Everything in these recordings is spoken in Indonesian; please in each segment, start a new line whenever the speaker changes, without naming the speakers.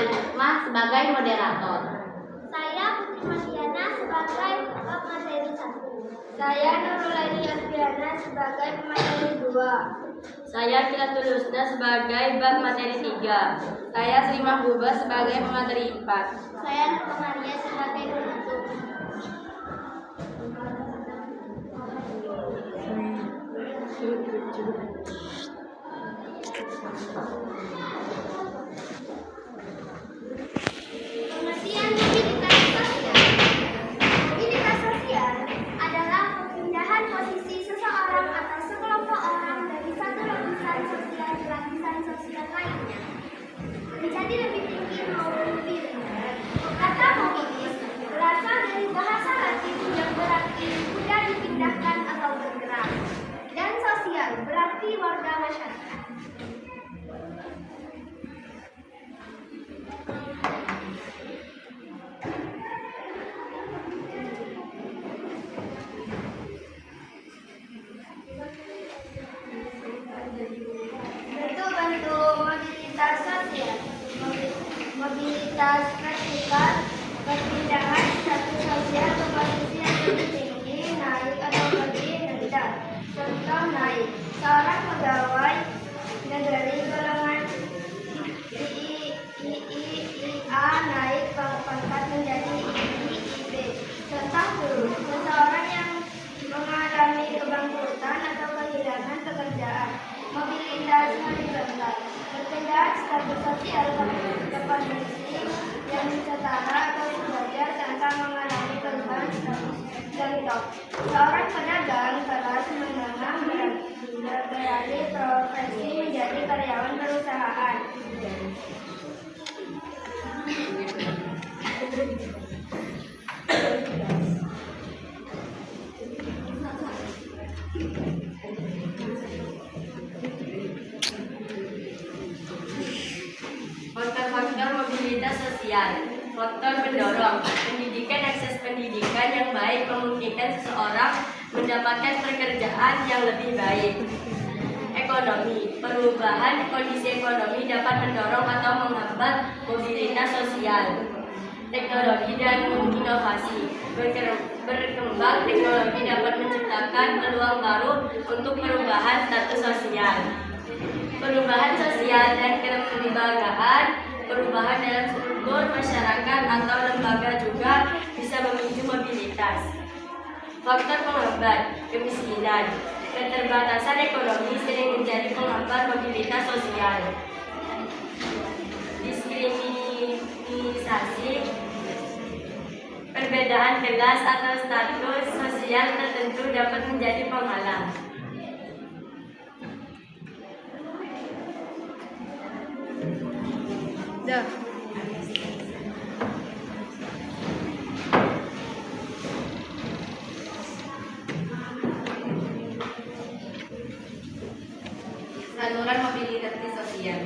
Nurhikmah sebagai moderator.
Saya Putri Mardiana sebagai pemateri 1. Saya Nurulaini Adriana sebagai pemateri 2.
Saya Kilatul Husna sebagai bab materi 3. Saya Sri Mahbubah sebagai pemateri 4.
Saya Nur Maria sebagai penutup. Pengertian mobilitas sosial. Mobilitas sosial adalah pemindahan posisi seseorang atau sekelompok orang dari satu lapisan sosial ke lapisan sosial lainnya, menjadi lebih tinggi maupun lebih rendah. Kata mobilis berasal dari bahasa Latin yang berarti mudah dipindahkan atau bergerak, dan sosial berarti warga masyarakat. Bentuk-bentuk mobilitas sosial. Mobilitas vertikal, perpindahan satu sosial ke posisi yang lebih tinggi, naik atau lebih rendah. Contoh naik, seorang pegawai negeri golongan IIA naik pangkat menjadi IIB. Contoh turun, seseorang yang mengalami kebangkrutan atau kehilangan pekerjaan. Mobilitas horizontal, berpindah status sosial ke posisi yang setara atau sejajar tanpa mengalami perubahan status. Contoh, seorang pedagang kelas menengah beralih profesi menjadi karyawan perusahaan.
Faktor-faktor mobilitas sosial. Faktor pendorong. Pendidikan, akses pendidikan yang baik memungkinkan seseorang mendapatkan pekerjaan yang lebih baik. Ekonomi. Perubahan kondisi ekonomi dapat mendorong atau menghambat mobilitas sosial. Teknologi dan inovasi. Berkembang teknologi dapat menciptakan peluang baru untuk perubahan status sosial. Perubahan sosial dan kelembagaan, perubahan dalam struktur masyarakat atau lembaga juga bisa memicu mobilitas. Faktor penghambat, kemiskinan. Keterbatasan ekonomi sering menjadi penghambat mobilitas sosial. Diskriminasi, perbedaan kelas atau status sosial tertentu dapat menjadi penghalang. Saluran mobilitas sosial.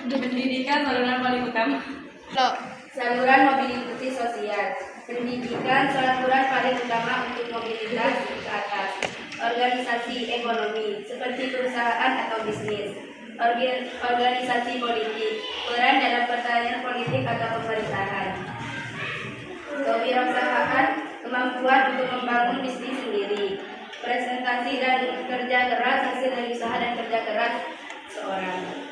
Pendidikan saluran paling utama. Saluran mobilitas sosial. Pendidikan saluran paling utama untuk mobilitas ke atas. Organisasi ekonomi seperti perusahaan atau bisnis. Organisasi politik, peran dalam pertanian politik atau pemerintahan. Kewirausahaan, kemampuan untuk membangun bisnis sendiri. Presentasi dan kerja keras, hasil dari usaha dan kerja keras seorang.